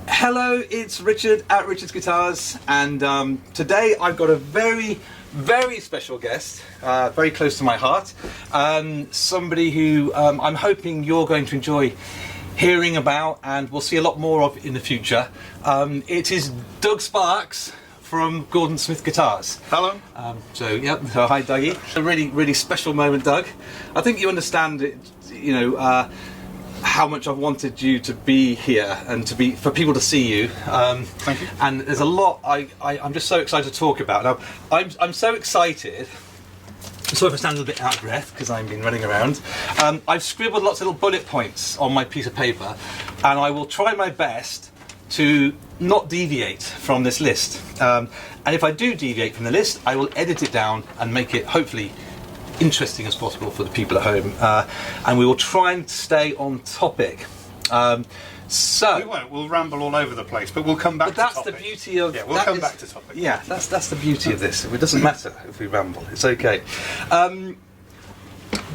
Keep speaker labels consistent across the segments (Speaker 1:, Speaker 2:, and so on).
Speaker 1: Hello, it's Richard at Richard's Guitars, and today I've got a very special guest, very close to my heart, somebody who I'm hoping you're going to enjoy hearing about and we'll see a lot more of in the future. It is Doug Sparks from Auden Smith Guitars.
Speaker 2: Hello.
Speaker 1: So hi Dougie. A really special moment, Doug. I think you understand it, you know, how much I've wanted you to be here and for people to see you.
Speaker 2: Thank you.
Speaker 1: And there's a lot I'm just so excited to talk about. Now, I'm so excited. Sorry if I stand a little bit out of breath because I've been running around. I've scribbled lots of little bullet points on my piece of paper, and I will try my best to not deviate from this list. And if I do deviate from the list, I will edit it down and make it hopefully interesting as possible for the people at home, and we will try and stay on topic. So
Speaker 2: we won't. We'll ramble all over the place, but we'll come back to topic.
Speaker 1: But that's the beauty of...
Speaker 2: Yeah, we'll come back to topic.
Speaker 1: Yeah, that's the beauty of this. It doesn't matter if we ramble. It's okay. The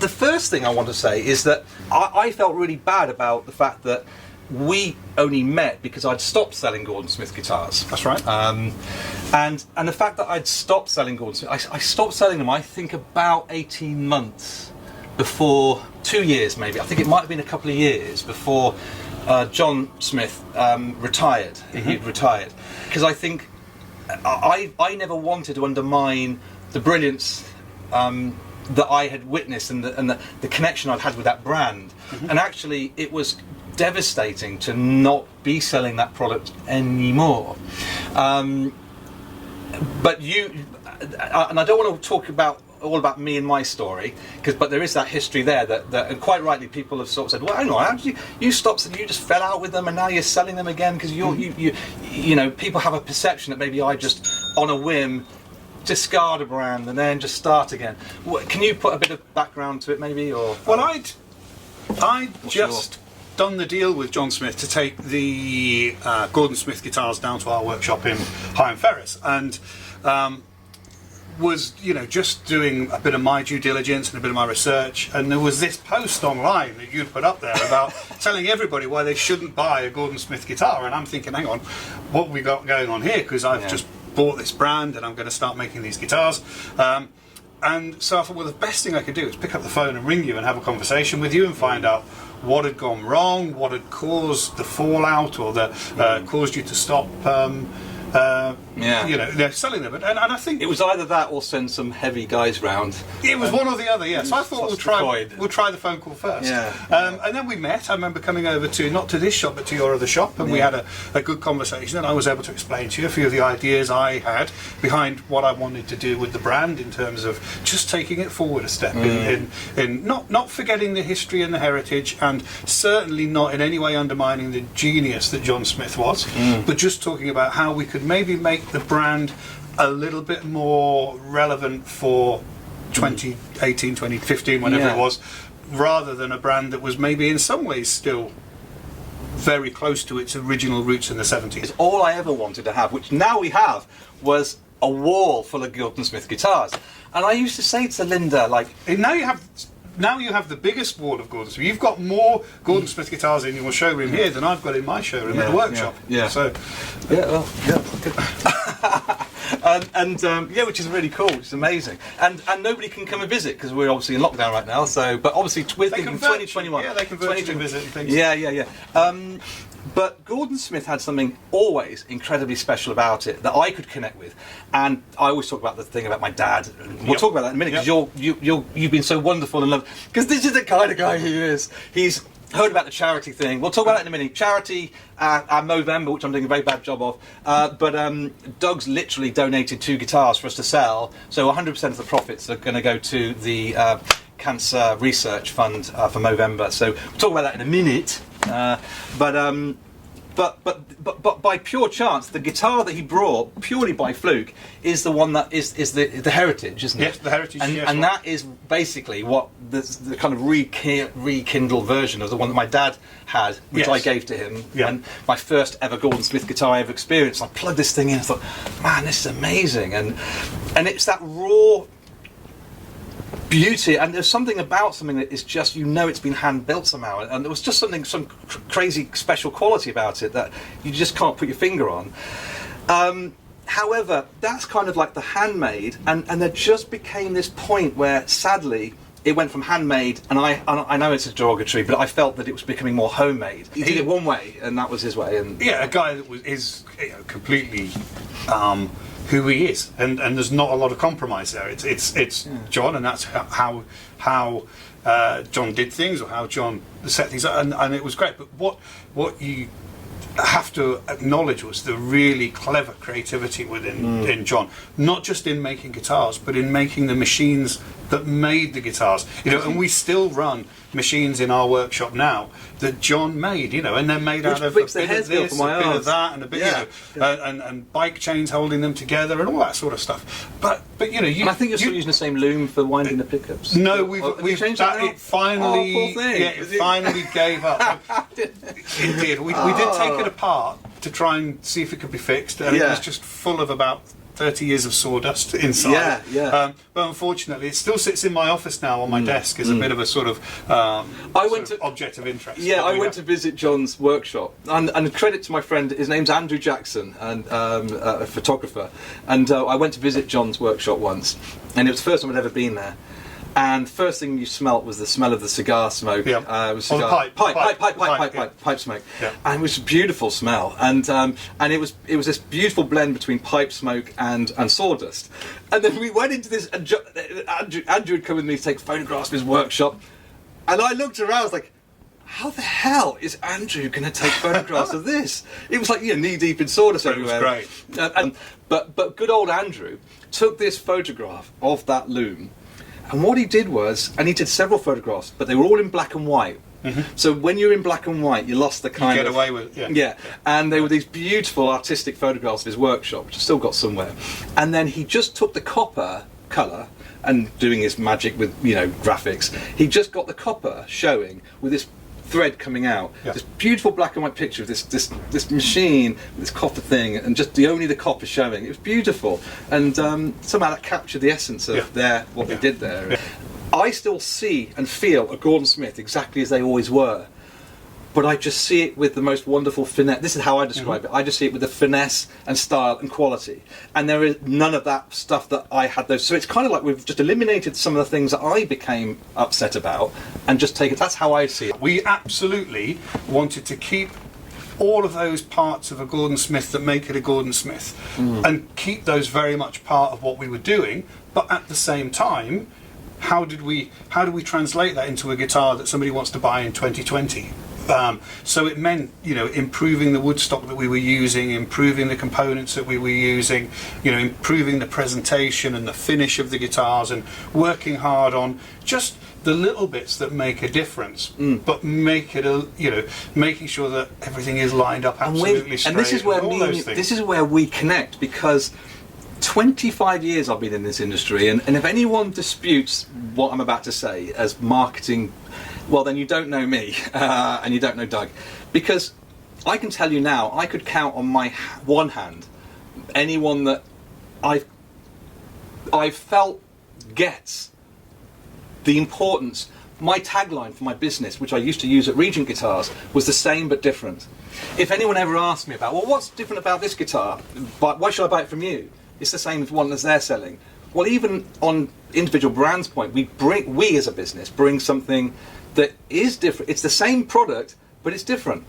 Speaker 1: first thing I want to say is that I felt really bad about the fact that we only met because I'd stopped selling Auden Smith guitars.
Speaker 2: That's right.
Speaker 1: And the fact that I'd stopped selling Auden Smith, I stopped selling them, I think, about 18 months before, 2 years maybe. I think it might have been a couple of years before John Smith retired. Mm-hmm. He'd retired. Because I think I never wanted to undermine the brilliance that I had witnessed and the connection I'd had with that brand. Mm-hmm. And actually, it was devastating to not be selling that product anymore. But you, and I don't want to talk all about me and my story, but there is that history there that and quite rightly people have sort of said, well, hang on, how did you stopped, you just fell out with them and now you're selling them again because you know, people have a perception that maybe I just on a whim discard a brand and then just start again. Can you put a bit of background to it maybe? Or
Speaker 2: well, I'd just done the deal with John Smith to take the Auden Smith guitars down to our workshop in Higham Ferris, and was, you know, just doing a bit of my due diligence and a bit of my research, and there was this post online that you'd put up there about telling everybody why they shouldn't buy a Auden Smith guitar, and I'm thinking, hang on, what have we got going on here? Because I've just bought this brand and I'm going to start making these guitars. And so I thought, well, the best thing I could do is pick up the phone and ring you and have a conversation with you and find out what had gone wrong, what had caused the fallout, or caused you to stop you know, selling them. And I think
Speaker 1: it was either that or send some heavy guys round.
Speaker 2: It was one or the other, yeah. So I thought we'll try the phone call first.
Speaker 1: Yeah.
Speaker 2: And then we met. I remember coming over to, not to this shop, but to your other shop, and we had a good conversation, and I was able to explain to you a few of the ideas I had behind what I wanted to do with the brand in terms of just taking it forward a step, in not forgetting the history and the heritage, and certainly not in any way undermining the genius that John Smith was, but just talking about how we could maybe make the brand a little bit more relevant for 2018, 2015, whenever it was, rather than a brand that was maybe in some ways still very close to its original roots in the 70s.
Speaker 1: All I ever wanted to have, which now we have, was a wall full of Auden Smith guitars. And I used to say to Linda, like,
Speaker 2: now you have the biggest wall of Auden Smith. You've got more Auden Smith guitars in your showroom here than I've got in my showroom at the workshop.
Speaker 1: Yeah.
Speaker 2: So,
Speaker 1: which is really cool. It's amazing. And nobody can come and visit because we're obviously in lockdown right now. So, but obviously we're thinking 2021.
Speaker 2: Yeah, they can virtually visit and things.
Speaker 1: Yeah. But Auden Smith had something always incredibly special about it that I could connect with, and I always talk about the thing about my dad. We'll talk about that in a minute because you've been so wonderful and lovely. Because this is the kind of guy he is. He's heard about the charity thing. We'll talk about that in a minute. Charity, Movember, which I'm doing a very bad job of. But Doug's literally donated 2 guitars for us to sell, so 100% of the profits are going to go to the Cancer Research Fund for Movember. So we'll talk about that in a minute. But by pure chance, the guitar that he brought, purely by fluke, is the one that is the heritage, isn't it?
Speaker 2: Yes, the heritage.
Speaker 1: And that is basically what the kind of rekindled version of the one that my dad had, which I gave to him. Yeah. And my first ever Auden Smith guitar I ever experienced. I plugged this thing in and thought, man, this is amazing. And it's that raw beauty, and there's something about something that is just, you know, it's been hand built somehow, and there was just some crazy special quality about it that you just can't put your finger on. However, that's kind of like the handmade, and there just became this point where, sadly, it went from handmade, and I know it's a derogatory, but I felt that it was becoming more homemade. He did it one way, and that was his way. And
Speaker 2: yeah, a guy that is completely who he is, and there's not a lot of compromise there. It's John, and that's how John did things, or how John set things up, and it was great. But what you have to acknowledge was the really clever creativity within John, not just in making guitars, but in making the machines that made the guitars. You know, and we still run machines in our workshop now that John made. You know, and they're made out of a bit of this, a bit of that, and a bit, and bike chains holding them together, and all that sort of stuff. But you know, and
Speaker 1: I think you're still using the same loom for winding the pickups.
Speaker 2: No, we've changed that. It finally, finally gave up. It did. We did take it apart to try and see if it could be fixed, and it was just full of about 30 years of sawdust inside. But unfortunately, it still sits in my office now on my desk as a bit of a sort of object of interest.
Speaker 1: Yeah, I went to visit John's workshop, and credit to my friend, his name's Andrew Jackson, and a photographer. And I went to visit John's workshop once, and it was the first time I'd ever been there. And first thing you smelt was the smell of the cigar smoke. It was pipe smoke. And it was a beautiful smell. And it was this beautiful blend between pipe smoke and sawdust. And then we went into this, and Andrew had come with me to take photographs of his workshop. And I looked around, I was like, how the hell is Andrew going to take photographs of this? It was like, you know, knee deep in sawdust everywhere.
Speaker 2: It was
Speaker 1: great. But good old Andrew took this photograph of that loom. And what he did was, and he did several photographs, but they were all in black and white. So when you're in black and white, you lost the kind of...
Speaker 2: You get away with it,
Speaker 1: yeah. And they were these beautiful artistic photographs of his workshop, which I've still got somewhere. And then he just took the copper colour, and doing his magic with, you know, graphics, he just got the copper showing with this thread coming out, this beautiful black and white picture of this machine, this copper thing, and just only the copper showing. It was beautiful, and somehow that captured the essence of what they did there. I still see and feel a Gordon Smith exactly as they always were, but I just see it with the most wonderful finesse. This is how I describe it. I just see it with the finesse and style and quality, and there is none of that stuff that I had those. So it's kind of like we've just eliminated some of the things that I became upset about and just take it. That's how I see it.
Speaker 2: We absolutely wanted to keep all of those parts of a Gordon Smith that make it a Gordon Smith, and keep those very much part of what we were doing, but at the same time, how do we translate that into a guitar that somebody wants to buy in 2020? So it meant, you know, improving the wood stock that we were using, improving the components that we were using, you know, improving the presentation and the finish of the guitars, and working hard on just the little bits that make a difference, but make it making sure that everything is lined up absolutely straight.
Speaker 1: And this is where this is where we connect, because 25 years I've been in this industry, and if anyone disputes what I'm about to say as marketing, well, then you don't know me, and you don't know Doug. Because I can tell you now, I could count on my one hand anyone that I've felt gets the importance. My tagline for my business, which I used to use at Regent Guitars, was the same but different. If anyone ever asked me about, well, what's different about this guitar? But why should I buy it from you? It's the same one as they're selling. Well, even on individual brands point, we as a business bring something that is different. It's the same product, but it's different,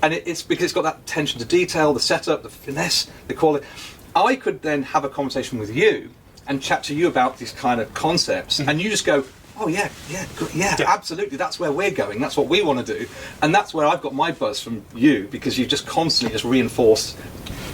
Speaker 1: and it's because it's got that attention to detail, the setup, the finesse, the quality. I could then have a conversation with you and chat to you about these kind of concepts, and you just go, oh yeah, absolutely, that's where we're going, that's what we want to do, and that's where I've got my buzz from you, because you just constantly just reinforce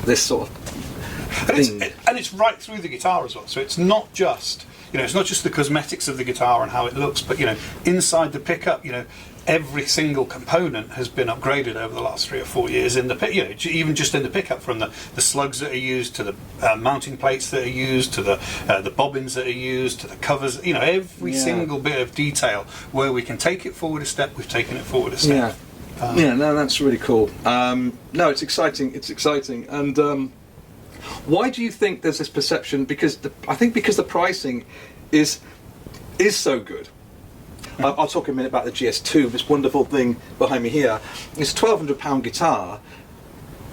Speaker 1: this sort of thing.
Speaker 2: And it's right through the guitar as well, so it's not just, you know, it's not just the cosmetics of the guitar and how it looks, but, you know, inside the pickup, you know, every single component has been upgraded over the last 3 or 4 years in the, you know, even just in the pickup, from the slugs that are used to the mounting plates that are used to the bobbins that are used to the covers, you know, every single bit of detail where we can take it forward a step, we've taken it forward a step.
Speaker 1: No, that's really cool. No, it's exciting, and why do you think there's this perception? Because I think because the pricing is is so good. I'll talk in a minute about the GS2, this wonderful thing behind me here. It's a £1,200 guitar.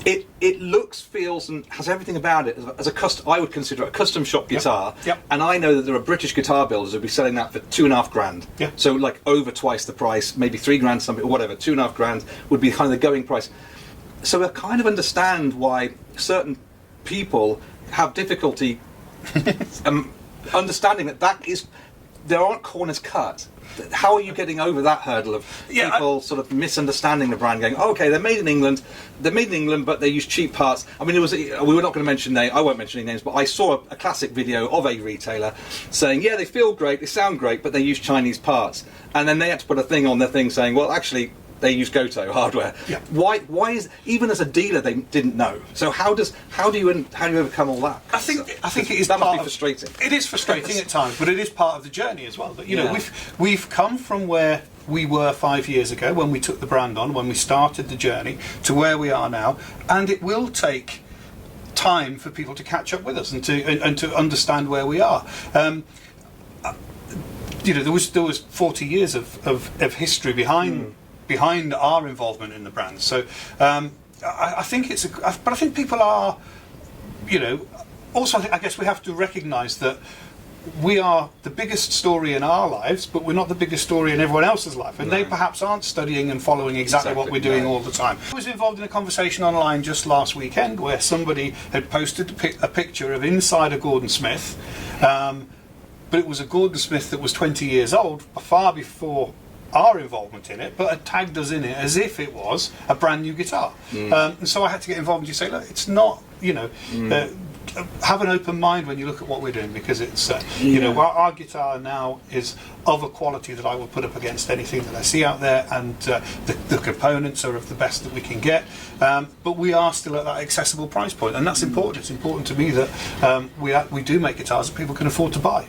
Speaker 1: It looks, feels, and has everything about it as a custom. I would consider it a custom shop guitar.
Speaker 2: Yep.
Speaker 1: And I know that there are British guitar builders who'll be selling that for £2,500.
Speaker 2: Yeah.
Speaker 1: So like over twice the price, maybe £3,000, something or whatever. £2,500 would be kind of the going price. So I kind of understand why certain people have difficulty understanding that there aren't corners cut. How are you getting over that hurdle of people sort of misunderstanding the brand, going, oh, okay, they're made in England, but they use cheap parts. I mean, we were not going to mention names, I won't mention any names, but I saw a classic video of a retailer saying, yeah, they feel great, they sound great, but they use Chinese parts. And then they had to put a thing on their thing saying, well, actually, they use Goto hardware.
Speaker 2: Yeah.
Speaker 1: Why is, even as a dealer, they didn't know? So how do you overcome all that?
Speaker 2: I think it is
Speaker 1: that
Speaker 2: part
Speaker 1: must be frustrating.
Speaker 2: It is frustrating at times, but it is part of the journey as well. That know, we've come from where we were 5 years ago when we took the brand on, when we started the journey, to where we are now, and it will take time for people to catch up with us and to understand where we are. There was 40 years of history behind our involvement in the brand. So I think but I think people are, also I guess we have to recognise that we are the biggest story in our lives, but we're not the biggest story in everyone else's life, and they perhaps aren't studying and following exactly what we're doing all the time. I was involved in a conversation online just last weekend where somebody had posted a picture of inside a Gordon Smith, but it was a Gordon Smith that was 20 years old, far before our involvement in it, but had tagged us in it as if it was a brand new guitar. And so I had to get involved and say, look, it's not, have an open mind when you look at what we're doing, because it's, our guitar now is of a quality that I will put up against anything that I see out there, and the components are of the best that we can get, but we are still at that accessible price point, and that's important. It's important to me that we do make guitars that people can afford to buy,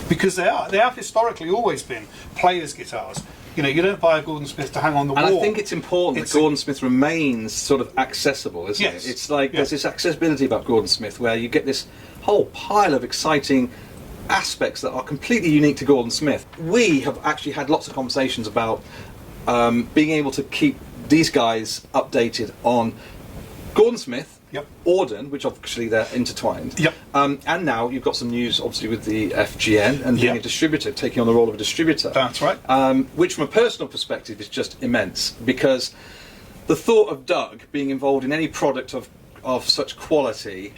Speaker 2: because they have historically always been players' guitars. You don't buy a Gordon Smith to hang on the wall.
Speaker 1: And I think it's important that Gordon Smith remains sort of accessible, isn't it? It's like there's this accessibility about Gordon Smith where you get this whole pile of exciting aspects that are completely unique to Gordon Smith. We have actually had lots of conversations about being able to keep these guys updated on Gordon Smith, Auden, which obviously they're intertwined, and now you've got some news obviously with the FGN and being a distributor, taking on the role of a distributor.
Speaker 2: That's right.
Speaker 1: Which from a personal perspective is just immense, because the thought of Doug being involved in any product of such quality,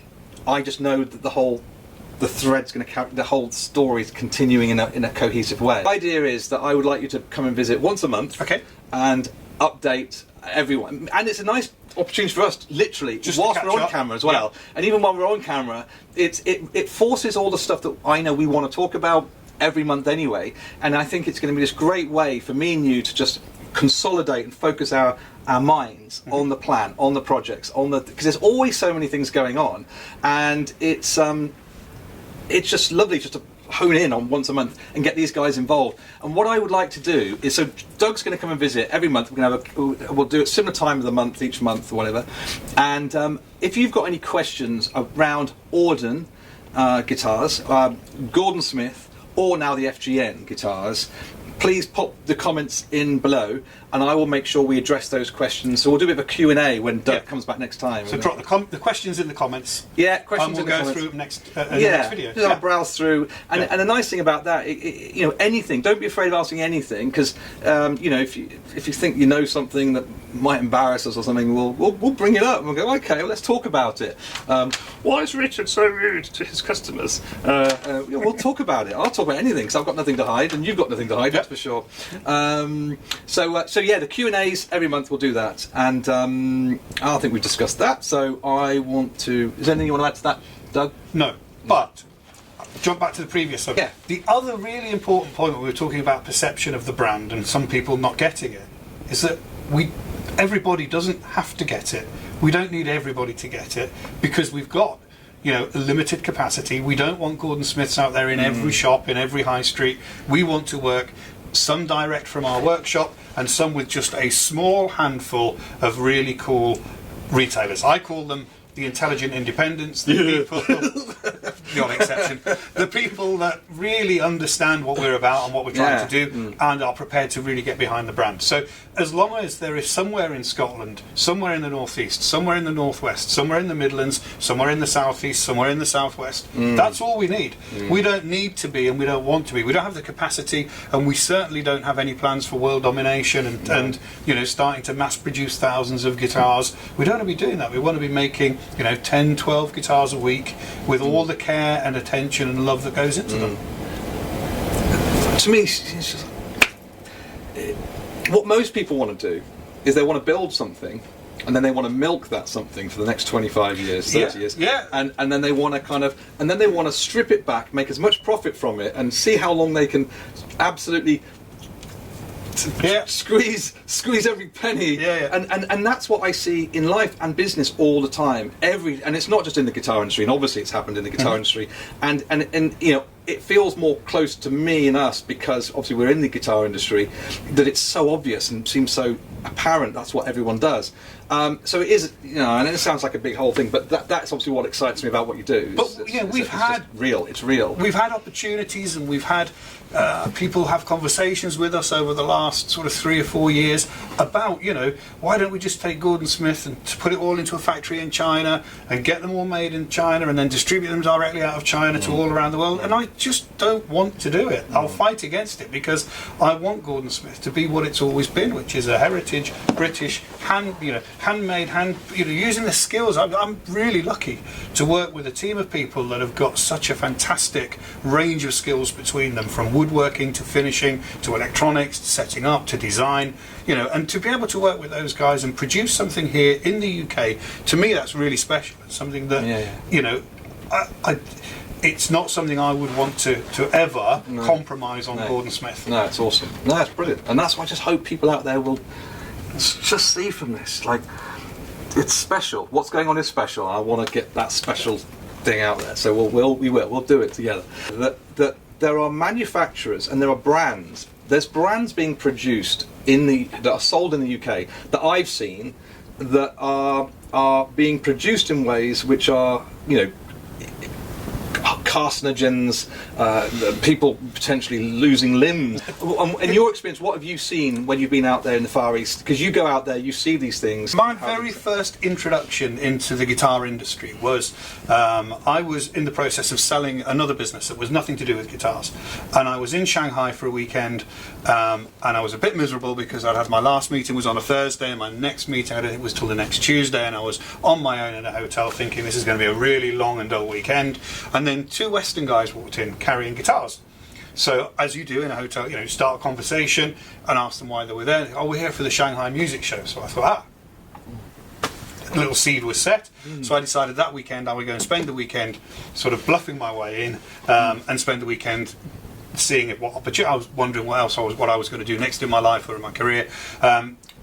Speaker 1: I just know that the thread's going to carry, the whole story's continuing in a cohesive way. The idea is that I would like you to come and visit once a month, and update everyone, and it's a nice opportunity for us, literally, just whilst we're on camera as well. And even while we're on camera, it forces all the stuff that I know we want to talk about every month anyway. And I think it's going to be this great way for me and you to just consolidate and focus our minds on the plan, on the projects, because there's always so many things going on, and it's just lovely just to hone in on once a month and get these guys involved. And what I would like to do is, so Doug's going to come and visit every month. We'll do it similar time of the month each month or whatever. And if you've got any questions around Auden guitars, Gordon Smith, or now the FGN guitars, please pop the comments in below, and I will make sure we address those questions. So we'll do a bit of a Q&A when Doug comes back next time.
Speaker 2: So drop the questions in the comments.
Speaker 1: Yeah, questions in the comments.
Speaker 2: And we'll go through them next video.
Speaker 1: Just I'll browse through. And the nice thing about that, anything, don't be afraid of asking anything, because, if you think you know something that might embarrass us or something, we'll bring it up and we'll go, okay, well, let's talk about it. Why is Richard so rude to his customers? We'll talk about it. I'll talk about anything, because I've got nothing to hide, and you've got nothing to hide, that's for sure. So the Q&As every month we'll do that, and I think we've discussed that. So I want to. Is there anything you want to add to that, Doug?
Speaker 2: No, but jump back to the previous subject. The other really important point when we were talking about perception of the brand and some people not getting it is that everybody doesn't have to get it. We don't need everybody to get it, because we've got a limited capacity. We don't want Gordon Smiths out there in every shop, in every high street. We want to work some direct from our workshop and some with just a small handful of really cool retailers. I call them the intelligent independents, the people the odd exception, the people that really understand what we're about and what we're trying to do and are prepared to really get behind the brand. So as long as there is somewhere in Scotland, somewhere in the northeast, somewhere in the northwest, somewhere in the Midlands, somewhere in the southeast, somewhere in the southwest, that's all we need. We don't need to be, and we don't want to be. We don't have the capacity, and we certainly don't have any plans for world domination and you know, starting to mass produce thousands of guitars. We don't want to be doing that. We want to be making, you know, 10, 12 guitars a week with all the care and attention and love that goes into them.
Speaker 1: To me, it's just, what most people want to do is they want to build something, and then they want to milk that something for the next 25 years, 30 years.
Speaker 2: Yeah.
Speaker 1: And then they want to kind of, and then they want to strip it back, make as much profit from it, and see how long they can absolutely squeeze every penny. And that's what I see in life and business all the time. And it's not just in the guitar industry, and obviously it's happened in the guitar industry. And you know, it feels more close to me and us because obviously we're in the guitar industry, that it's so obvious and seems so apparent that's what everyone does. So it is, you know, and it sounds like a big whole thing, but that's obviously what excites me about what you do.
Speaker 2: But yeah,
Speaker 1: it's real.
Speaker 2: We've had opportunities, and we've had people have conversations with us over the last sort of 3 or 4 years about, you know, why don't we just take Gordon Smith and put it all into a factory in China and get them all made in China and then distribute them directly out of China to all around the world? And I just don't want to do it. I'll fight against it because I want Gordon Smith to be what it's always been, which is a heritage British handmade, using the skills. I'm really lucky to work with a team of people that have got such a fantastic range of skills between them, from woodworking to finishing to electronics to setting up to design, you know, and to be able to work with those guys and produce something here in the UK, to me that's really special. It's something that you know, it's not something I would want to ever compromise on Gordon Smith.
Speaker 1: No, it's awesome. No, it's brilliant. And that's why I just hope people out there will just see from this, like, it's special. What's going on is special. I want to get that special thing out there. So we'll do it together. That there are manufacturers and there are brands. There's brands being produced that are sold in the UK that I've seen that are being produced in ways which are, you know, carcinogens, people potentially losing limbs. In your experience, what have you seen when you've been out there in the Far East? Because you go out there, you see these things.
Speaker 2: My very first introduction into the guitar industry was, I was in the process of selling another business that was nothing to do with guitars. And I was in Shanghai for a weekend, and I was a bit miserable because I'd had my last meeting was on a Thursday, and my next meeting I don't think was till the next Tuesday, and I was on my own in a hotel thinking this is going to be a really long and dull weekend. And then 2 Western guys walked in carrying guitars. So as you do in a hotel, you know, start a conversation and ask them why they were there. Oh, we're here for the Shanghai music show. So I thought, a little seed was set. So I decided that weekend I would go and spend the weekend sort of bluffing my way in, and spend the weekend seeing what opportunity. I was wondering what I was going to do next in my life or in my career.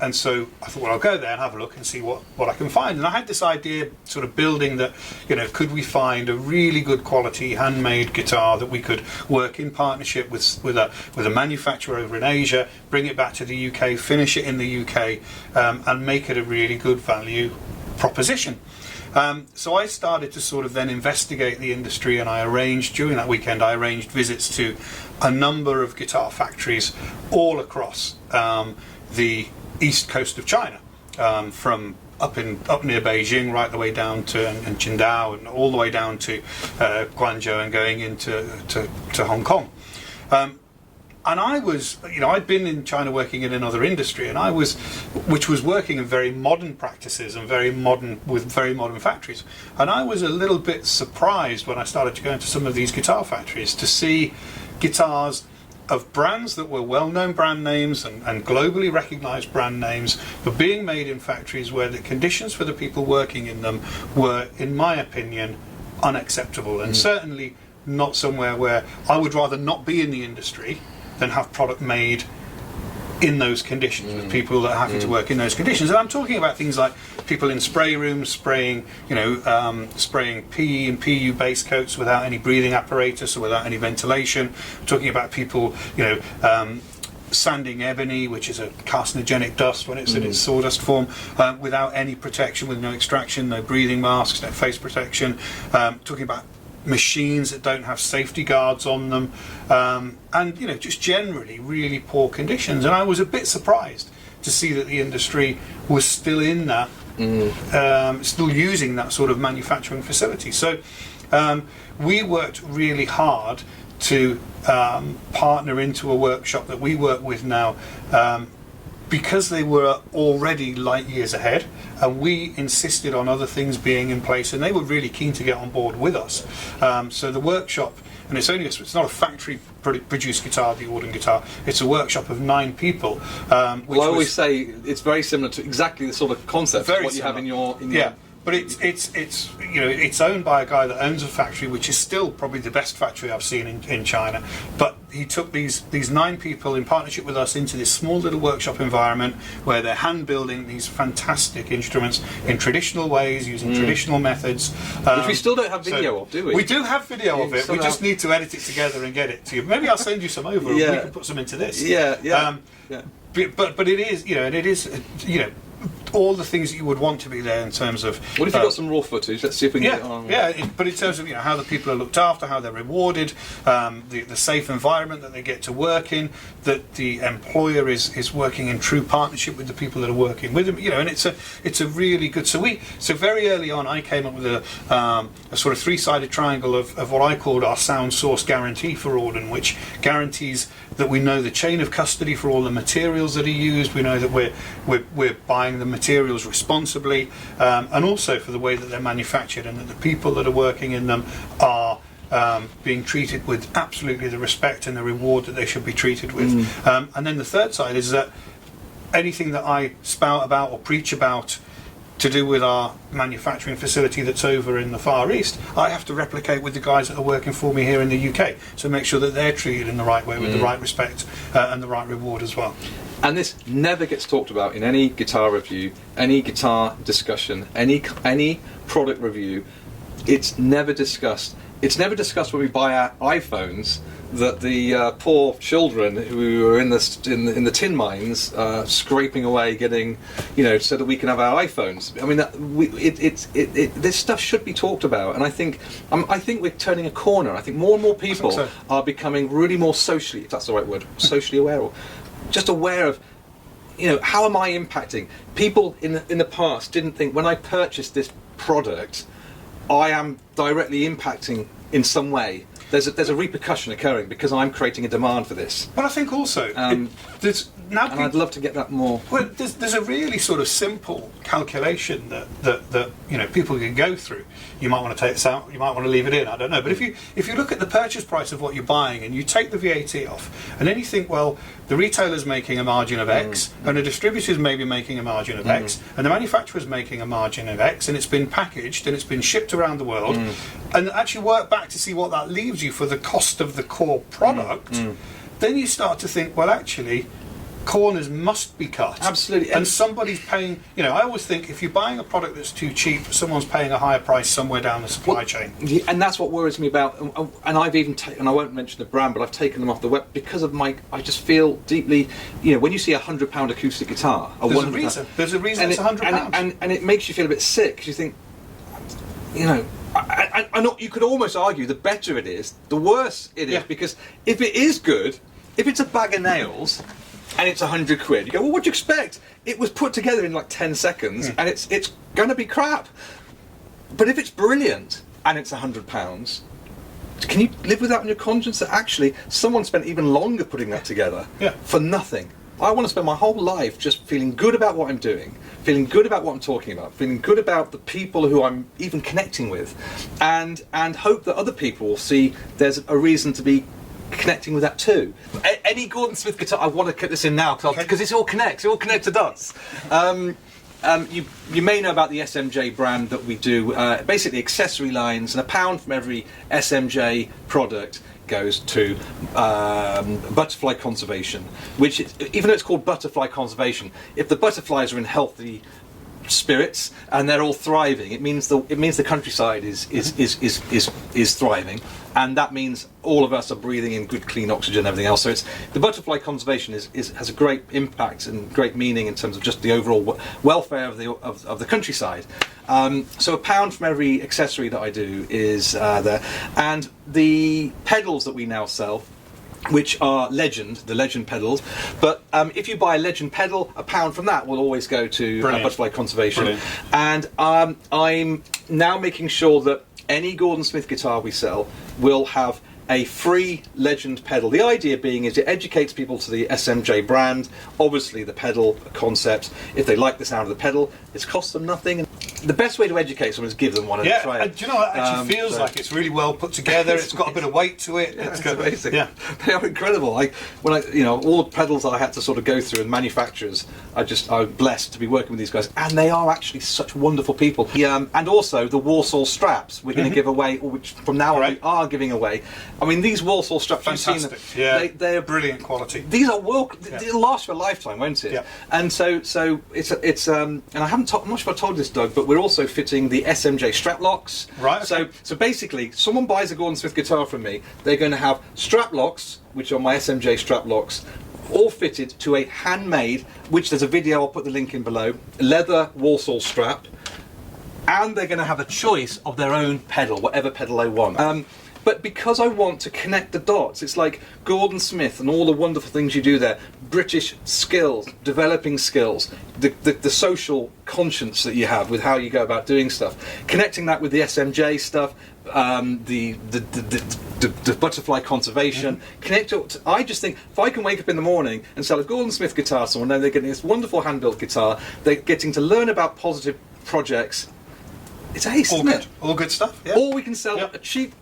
Speaker 2: And so I thought, well, I'll go there and have a look and see what I can find. And I had this idea, sort of building that, you know, could we find a really good quality handmade guitar that we could work in partnership with a manufacturer over in Asia, bring it back to the UK, finish it in the UK, and make it a really good value proposition. So I started to sort of then investigate the industry, and during that weekend I arranged visits to a number of guitar factories all across the east coast of China, from up near Beijing right the way down to Qingdao and all the way down to Guangzhou and going into Hong Kong. And I was, you know, I'd been in China working in another industry, and which was working in very modern practices and with very modern factories. And I was a little bit surprised when I started to go into some of these guitar factories to see guitars of brands that were well-known brand names and globally recognized brand names, but being made in factories where the conditions for the people working in them were, in my opinion, unacceptable, and certainly not somewhere where I would rather not be in the industry than have product made in those conditions with people that are having to work in those conditions. And I'm talking about things like people in spray rooms spraying PE and PU base coats without any breathing apparatus or without any ventilation. I'm talking about people, you know, sanding ebony, which is a carcinogenic dust when it's in its sawdust form, without any protection, with no extraction, no breathing masks, no face protection. Talking about machines that don't have safety guards on them, and just generally really poor conditions. And I was a bit surprised to see that the industry was still in that, still using that sort of manufacturing facility. So we worked really hard to partner into a workshop that we work with now, because they were already light years ahead, and we insisted on other things being in place, and they were really keen to get on board with us. So the workshop, and it's not a factory produced guitar, the Auden guitar, it's a workshop of 9 people.
Speaker 1: I always say it's very similar to exactly the sort of concept of what you have in your
Speaker 2: but it's owned by a guy that owns a factory, which is still probably the best factory I've seen in China. But he took these 9 people in partnership with us into this small little workshop environment where they're hand building these fantastic instruments in traditional ways, using traditional methods.
Speaker 1: Which we still don't have video of, do we?
Speaker 2: We do have video of it. We just need to edit it together and get it to you. Maybe I'll send you some over, and we can put some into this. But it is, and it is, all the things that you would want to be there in terms of.
Speaker 1: What if you've got some raw footage? Let's see if we can get it on.
Speaker 2: But in terms of how the people are looked after, how they're rewarded, the safe environment that they get to work in, that the employer is working in true partnership with the people that are working with them, and it's a really good. So very early on, I came up with a sort of 3-sided triangle of what I called our sound source guarantee for Auden, which guarantees that we know the chain of custody for all the materials that are used. We know that we're buying the materials responsibly, and also for the way that they're manufactured, and that the people that are working in them are being treated with absolutely the respect and the reward that they should be treated with. And then the third side is that anything that I spout about or preach about to do with our manufacturing facility that's over in the Far East, I have to replicate with the guys that are working for me here in the UK. So make sure that they're treated in the right way, with the right respect and the right reward as well.
Speaker 1: And this never gets talked about in any guitar review, any guitar discussion, any product review. It's never discussed. It's never discussed when we buy our iPhones that the poor children who are in the tin mines scraping away, getting, so that we can have our iPhones. I mean, this stuff should be talked about, and I think we're turning a corner. I think more and more people are becoming really more socially, if that's the right word, socially aware, or just aware of, how am I impacting? People in the past didn't think, when I purchased this product, I am directly impacting in some way. There's a repercussion occurring because I'm creating a demand for this.
Speaker 2: But I think also,
Speaker 1: I'd love to get that more.
Speaker 2: Well, there's a really sort of simple calculation that people can go through. You might want to take this out. You might want to leave it in. I don't know. But if you look at the purchase price of what you're buying and you take the VAT off, and then you think, well, the retailer's making a margin of X, and the distributor's maybe making a margin of X, and the manufacturer's making a margin of X, and it's been packaged and it's been shipped around the world, and actually work back to see what that leaves you for the cost of the core product, then you start to think, well, actually, corners must be cut.
Speaker 1: Absolutely.
Speaker 2: And somebody's paying, I always think if you're buying a product that's too cheap, someone's paying a higher price somewhere down the supply chain.
Speaker 1: Yeah, and that's what worries me about, and I've even taken, I won't mention the brand, but I've taken them off the web because of I just feel deeply, when you see £100 acoustic guitar,
Speaker 2: there's a reason it's £100.
Speaker 1: And it makes you feel a bit sick, because you think, you could almost argue the better it is, the worse it is, because if it is good, if it's a bag of nails and it's £100, you go, well, what do you expect? It was put together in like 10 seconds, and it's going to be crap. But if it's brilliant and it's £100, can you live with that on your conscience, that actually someone spent even longer putting that together for nothing? I want to spend my whole life just feeling good about what I'm doing, feeling good about what I'm talking about, feeling good about the people who I'm even connecting with, and hope that other people will see there's a reason to be connecting with that too. Any Gordon Smith guitar, I want to cut this in now because it all connects. It all connected us. You may know about the SMJ brand that we do. Basically, accessory lines, and £1 from every SMJ product goes to butterfly conservation. Which, even though it's called butterfly conservation, if the butterflies are in healthy spirits and they're all thriving, it means the countryside is thriving. and that means all of us are breathing in good, clean oxygen and everything else. So the butterfly conservation has a great impact and great meaning in terms of just the overall welfare of the countryside. So £1 from every accessory that I do is there, and the pedals that we now sell, which are Legend, the Legend pedals. But if you buy a Legend pedal, £1 from that will always go to butterfly conservation. Brilliant. And I'm now making sure that any Gordon Smith guitar we sell will have a free Legend pedal. The idea being is it educates people to the SMJ brand, obviously the pedal concept. If they like the sound of the pedal, it's cost them nothing. The best way to educate someone is give them one and try it.
Speaker 2: Do you know what? It actually feels like it's really well put together. It's got a bit of weight to it.
Speaker 1: It's amazing. Yeah, they are incredible. All the pedals I had to sort of go through, and manufacturers, I'm blessed to be working with these guys, and they are actually such wonderful people. And also the Walsall straps we're going to give away, which from now on we are giving away. I mean, these Walsall straps,
Speaker 2: fantastic.
Speaker 1: You've seen them, they're brilliant quality. These are they'll last for a lifetime, won't it? Yeah. And so it's and I haven't I'm not sure if I told this, Doug, but we're also fitting the SMJ straplocks.
Speaker 2: Right. Okay.
Speaker 1: So basically, someone buys a Gordon Smith guitar from me, they're going to have straplocks, which are my SMJ straplocks, all fitted to a handmade, which there's a video, I'll put the link in below, leather Walsall strap, and they're going to have a choice of their own pedal, whatever pedal they want. But because I want to connect the dots, it's like Gordon Smith and all the wonderful things you do there, British skills, developing skills, the social conscience that you have with how you go about doing stuff, connecting that with the SMJ stuff, the butterfly conservation, connect it. I just think if I can wake up in the morning and sell a Gordon Smith guitar to someone, then they're getting this wonderful hand-built guitar, they're getting to learn about positive projects. It's ace, isn't it?
Speaker 2: All good stuff. Yeah.
Speaker 1: Or we can sell a cheap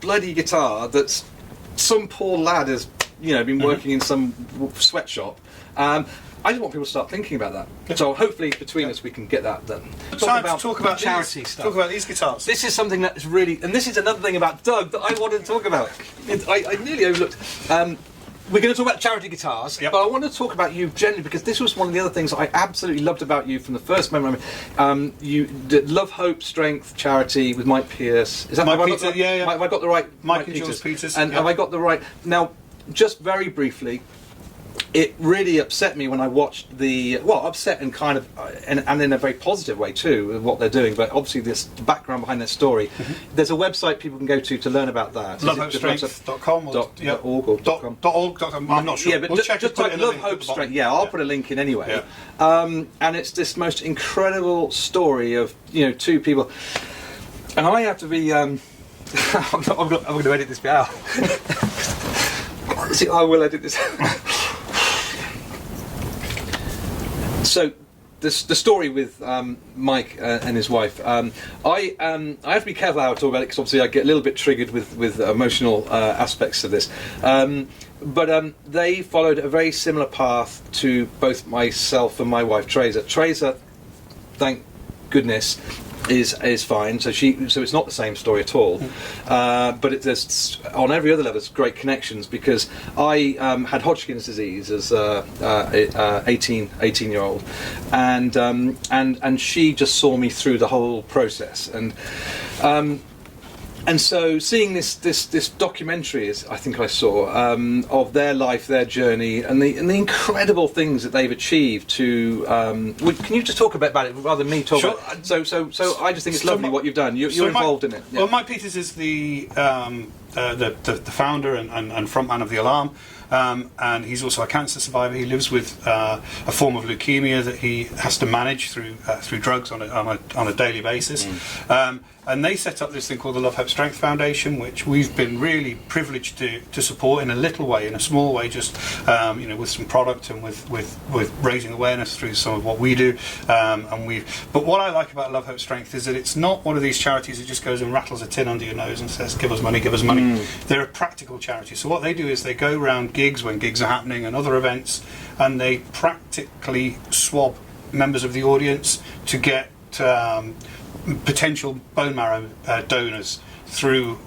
Speaker 1: bloody guitar that's some poor lad has been working in some sweatshop. I just want people to start thinking about that. Yeah. So hopefully between us we can get that done.
Speaker 2: Talk about
Speaker 1: charity stuff.
Speaker 2: Talk about these guitars.
Speaker 1: This is something that is really, and this is another thing about Doug that I wanted to talk about. I nearly overlooked. We're going to talk about charity guitars, but I want to talk about you generally because this was one of the other things I absolutely loved about you from the first moment. You did Love, Hope, Strength charity with Mike Pierce. Is that
Speaker 2: Mike Peters?
Speaker 1: Have I got the right?
Speaker 2: Mike and Jules Peters.
Speaker 1: And have I got the right? Now, just very briefly, it really upset me when I watched upset and kind of, and in a very positive way too, what they're doing. But obviously, this background behind their story. There's a website people can go to learn about that.
Speaker 2: LoveHopeStrength.com
Speaker 1: or
Speaker 2: .org.com. I'm not sure.
Speaker 1: Yeah, but
Speaker 2: we'll
Speaker 1: just type Love, Hope, Strength. Yeah, I'll put a link in anyway. Yeah. And it's this most incredible story of two people, and I have to be. I'm going to edit this bit out. See, I will edit this. So, the story with Mike and his wife. I have to be careful how I talk about it because obviously I get a little bit triggered with emotional aspects of this. But they followed a very similar path to both myself and my wife, Teresa. Teresa, thank goodness, is fine. So it's not the same story at all. But there's on every other level, it's great connections because I had Hodgkin's disease as 18-year-old, and she just saw me through the whole process and so seeing this documentary, as I think I saw, of their life, their journey, and the incredible things that they've achieved. Can you just talk a bit about it rather than me talk?
Speaker 2: Sure.
Speaker 1: About it? So I just think it's lovely what you've done. You're involved in it. Yeah.
Speaker 2: Well, Mike Peters is the founder and frontman of the Alarm. And he's also a cancer survivor. He lives with a form of leukemia that he has to manage through drugs on a daily basis. And they set up this thing called the Love, Hope, Strength Foundation, which we've been really privileged to support in a little way, in a small way, just with some product and with raising awareness through some of what we do. But what I like about Love, Hope, Strength is that it's not one of these charities that just goes and rattles a tin under your nose and says, "Give us money, give us money." They're a practical charity. So what they do is they go around gigs when gigs are happening and other events, and they practically swab members of the audience to get potential bone marrow donors through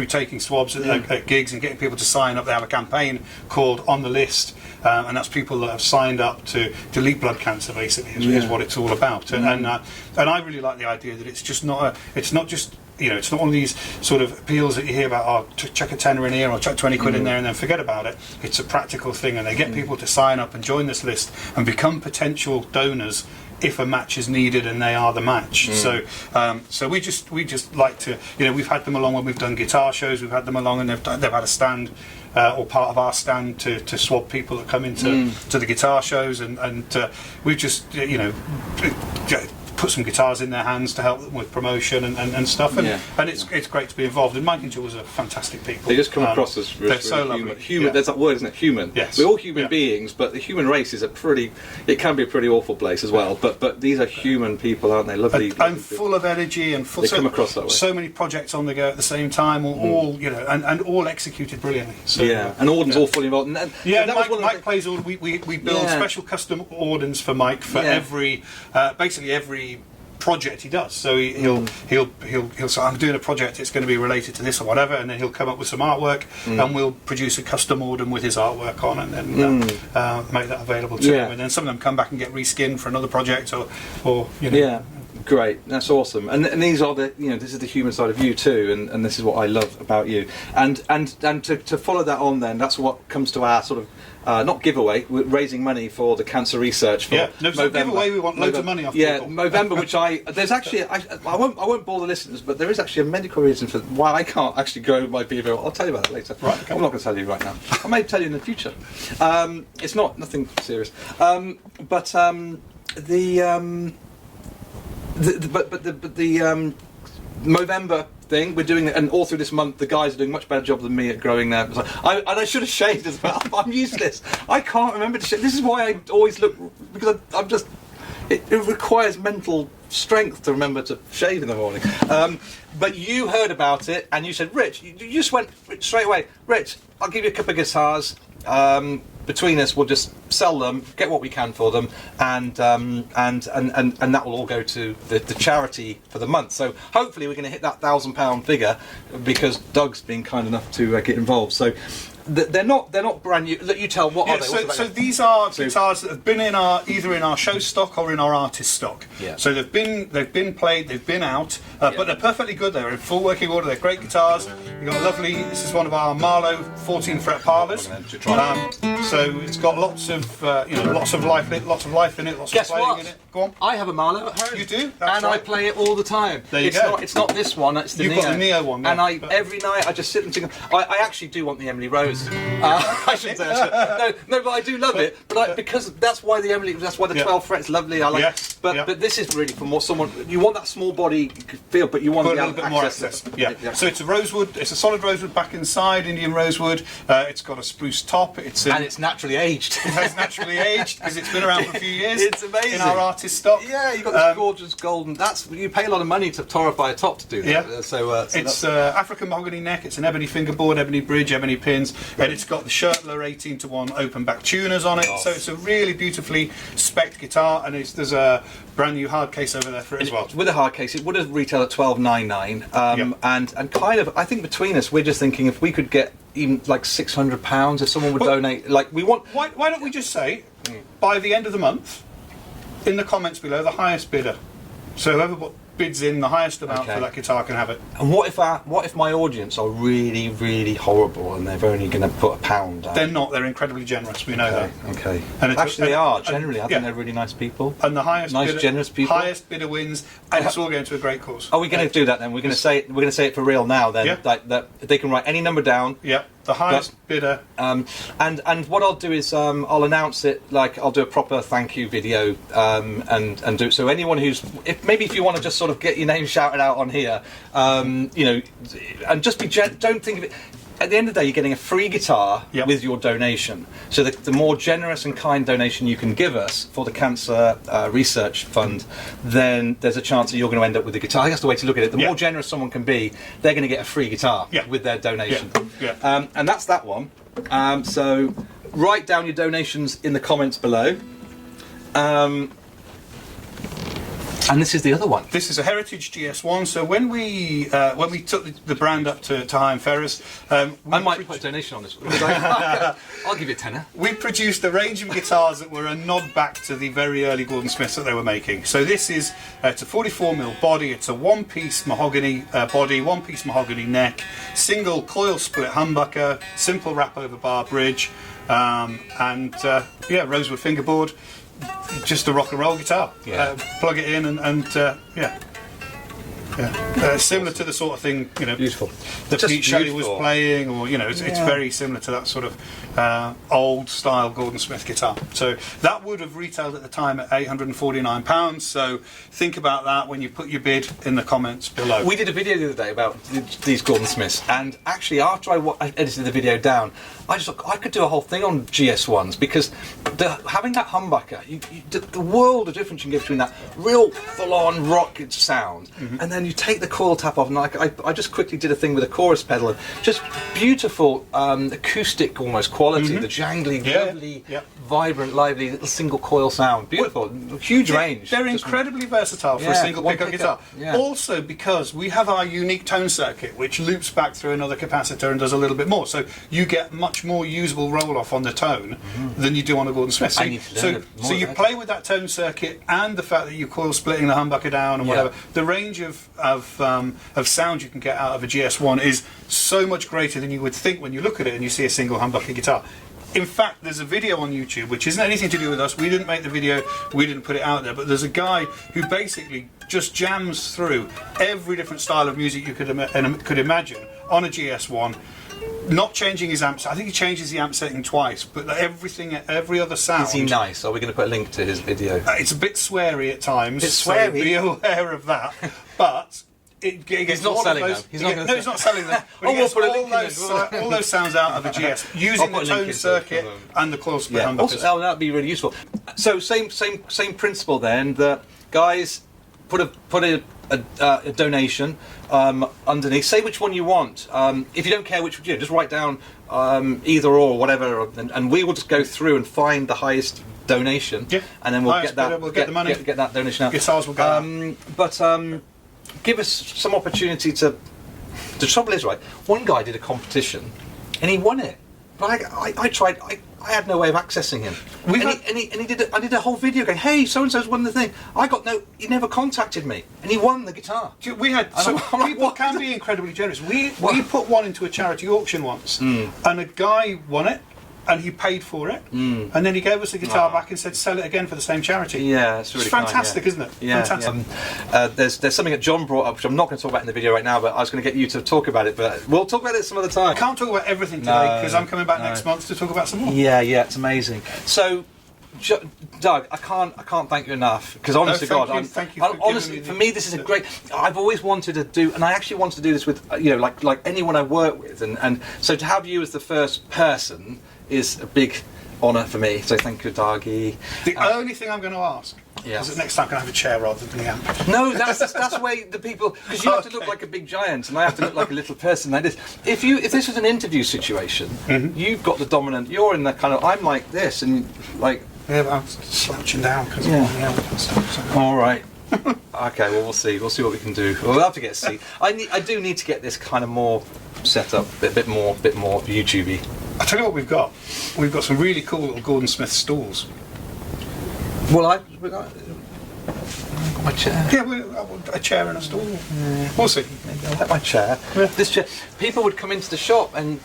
Speaker 2: taking swabs at gigs and getting people to sign up. They have a campaign called On the List, and that's people that have signed up to delete blood cancer. Basically, is what it's all about. And I really like the idea that it's not just it's not one of these sort of appeals that you hear about, oh, chuck a tenner in here or chuck 20 quid in there and then forget about it. It's a practical thing, and they get people to sign up and join this list and become potential donors if a match is needed and they are the match. So we just like to, we've had them along when we've done guitar shows. We've had them along and they've had a stand or part of our stand to swab people that come into to the guitar shows, and we've just put some guitars in their hands to help them with promotion and stuff, and it's great to be involved. And Mike and Jules are fantastic people.
Speaker 1: They just come across as
Speaker 2: they're so lovely.
Speaker 1: Human. There's that word, isn't it? Human.
Speaker 2: Yes.
Speaker 1: We're all human beings, but the human race is it can be a pretty awful place as well. But these are human people, aren't they? Lovely.
Speaker 2: And full of energy and full.
Speaker 1: They come across that way.
Speaker 2: So many projects on the go at the same time, all and all executed brilliantly. So,
Speaker 1: and Auden's all fully involved.
Speaker 2: Mike plays all. We build special custom Audens for Mike for basically every project he does. So he'll say, I'm doing a project, it's going to be related to this or whatever, and then he'll come up with some artwork and we'll produce a custom Auden with his artwork on, and then make that available to him. And then some of them come back and get reskinned for another project or
Speaker 1: Great, that's awesome. And these are this is the human side of you too, and this is what I love about you. And to follow that on, then that's what comes to our sort of not giveaway, we're raising money for the cancer research for Movember.
Speaker 2: Giveaway, we want loads of money off people.
Speaker 1: Movember, which there's actually I won't bore the listeners, but there is actually a medical reason for why I can't actually grow my beaver. I'll tell you about that later.
Speaker 2: Right, okay.
Speaker 1: I'm not going to tell you right now. I may tell you in the future. It's nothing serious. The Movember thing we're doing, and all through this month the guys are doing a much better job than me at growing there. I should have shaved as well. I'm useless. I can't remember to shave. This is why I always look, because I'm just. It requires mental strength to remember to shave in the morning. But you heard about it and you said, Rich, you just went straight away. Rich, I'll give you a couple of guitars. Between us, we'll just sell them, get what we can for them, and that will all go to the charity for the month. So hopefully we're going to hit that £1,000 figure because Doug's been kind enough to get involved. So they're not brand new. Let you tell what are they?
Speaker 2: So these are guitars that have been either in our show stock or in our artist stock.
Speaker 1: Yeah.
Speaker 2: So they've been played, they've been out, but they're perfectly good. They're in full working order. They're great guitars. You've got a lovely. This is one of our Marlowe 14 fret parlours. So it's got lots of life in it, lots of playing in it. Go on.
Speaker 1: I have a Marlowe at home.
Speaker 2: You do?
Speaker 1: That's right. I play it all the time.
Speaker 2: There you go.
Speaker 1: It's not this one. It's the Neo.
Speaker 2: You've got the Neo one.
Speaker 1: And every night I just sit and think. I actually do want the Emily Rose. I shouldn't say that. No, but I do love it. But because that's why the Emily. That's why the 12 fret's lovely. I like.
Speaker 2: Yes.
Speaker 1: But this is really for more someone. You want that small body feel, but you want
Speaker 2: a little bit more access. Yeah. So it's a rosewood. It's a solid rosewood back inside, Indian rosewood. It's got a spruce top.
Speaker 1: And it's naturally aged.
Speaker 2: It's naturally aged because it's been around for a few years.
Speaker 1: It's amazing.
Speaker 2: In our artist stock.
Speaker 1: Yeah, you've got this gorgeous golden. You pay a lot of money to torify a top to do that.
Speaker 2: Yeah.
Speaker 1: So
Speaker 2: it's African mahogany neck. It's an ebony fingerboard, ebony bridge, ebony pins, and it's got the Schaller 18-to-1 open back tuners on it. Oh. So it's a really beautifully spec'd guitar, and there's a brand new hard case over there for it as well.
Speaker 1: With a hard case, it would have retailed at $12.99, and kind of I think between us we're just thinking if we could get even like £600 if someone would donate. Like we want.
Speaker 2: Why don't we just say by the end of the month, in the comments below, the highest bidder. So whoever bids in the highest amount for that guitar can have it.
Speaker 1: And what if my audience are really, really horrible and they're only going to put £1 down?
Speaker 2: They're not. They're incredibly generous. We know that.
Speaker 1: Okay. And actually, they are generally. I think they're really nice people.
Speaker 2: And the highest bidder,
Speaker 1: generous people.
Speaker 2: Highest bidder wins, and it's all going to a great cause.
Speaker 1: Are we going to do that then? We're going to say it for real now. Then that they can write any number down.
Speaker 2: Yeah. The highest bidder.
Speaker 1: And what I'll do is I'll announce it, like I'll do a proper thank you video and do it. So anyone who's if you want to just sort of get your name shouted out on here, and just don't think of it. At the end of the day, you're getting a free guitar with your donation. So the more generous and kind donation you can give us for the Cancer Research Fund, then there's a chance that you're going to end up with the guitar. That's the way to look at it. The more generous someone can be, they're going to get a free guitar with their donation. And that's that one. So write down your donations in the comments below. And this is the other one.
Speaker 2: This is a Heritage GS1. So when we took the brand up to High and Ferrous,
Speaker 1: I might put a donation on this. I'll give you a tenner.
Speaker 2: We produced a range of guitars that were a nod back to the very early Gordon Smiths that they were making. So this is it's a 44mm body. It's a one-piece mahogany body, one-piece mahogany neck, single coil split humbucker, simple wrap over bar bridge, and yeah, rosewood fingerboard. Just a rock and roll guitar.
Speaker 1: Yeah.
Speaker 2: Plug it in and yeah. Similar to the sort of thing, you know,
Speaker 1: beautiful.
Speaker 2: that Pete Shelley was playing, or you know, it's very similar to that sort of old style Gordon Smith guitar. So that would have retailed at the time at £849. So think about that when you put your bid in the comments below.
Speaker 1: We did a video the other day about these Gordon Smiths, and actually after I edited the video down, I just thought I could do a whole thing on GS1s, because having that humbucker, the world of difference you can get between that real full-on rock sound, and then you take the coil tap off, and I just quickly did a thing with a chorus pedal, and just beautiful acoustic almost quality, the jangly, lovely, vibrant, lively little single coil sound, beautiful, huge range.
Speaker 2: They're incredibly versatile for a single pickup guitar. Also because we have our unique tone circuit, which loops back through another capacitor and does a little bit more, so you get much more usable roll-off on the tone than you do on a Gordon Smith. So you play with that tone circuit and the fact that you coil splitting the humbucker down and whatever. The range of sound you can get out of a GS1 is so much greater than you would think when you look at it and you see a single humbucker guitar. In fact, there's a video on YouTube which isn't anything to do with us. We didn't make the video, we didn't put it out there, but there's a guy who basically just jams through every different style of music you could imagine on a GS1. Not changing his amp. I think he changes the amp setting twice, but every other sound.
Speaker 1: Is he nice? Are we going to put a link to his video?
Speaker 2: It's a bit sweary at times.
Speaker 1: It's sweary.
Speaker 2: So be aware of that. But
Speaker 1: he's not selling them.
Speaker 2: He's not selling them. But
Speaker 1: we'll put a link
Speaker 2: all those sounds out of a GS using the tone circuit and the coil split humbuckers.
Speaker 1: Also, that'd be really useful. So same principle then. That guys put a donation underneath. Say which one you want. If you don't care which, just write down either or whatever, and we will just go through and find the highest donation, and then we'll get that. We'll get the money. Get that donation out.
Speaker 2: Guitars will go out.
Speaker 1: But give us some opportunity to. The trouble is, right? One guy did a competition, and he won it. But I tried. I had no way of accessing him. I did a whole video going, "Hey, so and so's won the thing." He never contacted me, and he won the guitar.
Speaker 2: We had people can be incredibly generous. We put one into a charity auction once, and a guy won it, and he paid for it, and then he gave us the guitar back and said, "Sell it again for the same charity."
Speaker 1: Yeah, it's really
Speaker 2: fantastic, isn't it?
Speaker 1: Yeah,
Speaker 2: fantastic.
Speaker 1: There's something that John brought up, which I'm not going to talk about in the video right now, but I was going to get you to talk about it, but we'll talk about it some other time.
Speaker 2: I can't talk about everything today because I'm coming back next month to talk about some more.
Speaker 1: Yeah, it's amazing. So, Doug, I can't thank you enough, because honestly,
Speaker 2: thank you
Speaker 1: honestly, for me, this is a great. I've always wanted to do, and I actually wanted to do this with like anyone I work with, and so to have you as the first person is a big honour for me. So thank you, Dougie.
Speaker 2: The only thing I'm going to ask is that next time can I have a chair rather than the amp?
Speaker 1: No, that's where the people, because you have to look like a big giant and I have to look like a little person like this. If this was an interview situation, you've got the dominant. You're in the kind of, I'm like this and like.
Speaker 2: Yeah, but I'm slouching down because I'm on the amp and stuff. So.
Speaker 1: All right. Okay, well we'll see what we can do. We'll have to get a seat. I do need to get this kind of more set up, a bit more YouTubey.
Speaker 2: I'll tell you what we've got. We've got some really cool little Gordon Smith stools.
Speaker 1: Well, I've got my chair.
Speaker 2: Yeah, a chair and a stool. We'll see.
Speaker 1: Maybe I'll let my chair. Yeah. This chair. People would come into the shop and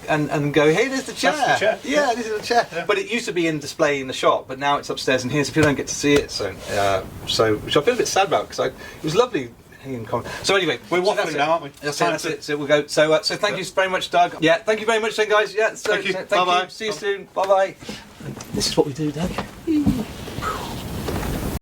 Speaker 1: go, "Hey, there's the chair."
Speaker 2: That's the chair.
Speaker 1: Yeah, this is the chair. Yeah. But it used to be in display in the shop, but now it's upstairs in here, so people don't get to see it. So which I feel a bit sad about, because it was lovely. So anyway,
Speaker 2: we're waffling now, aren't we?
Speaker 1: That's it. So we'll go. So thank you very much, Doug. Yeah, thank you very much, then, guys. Yeah,
Speaker 2: thank you. Bye bye.
Speaker 1: See you soon. Bye bye. This is what we do, Doug.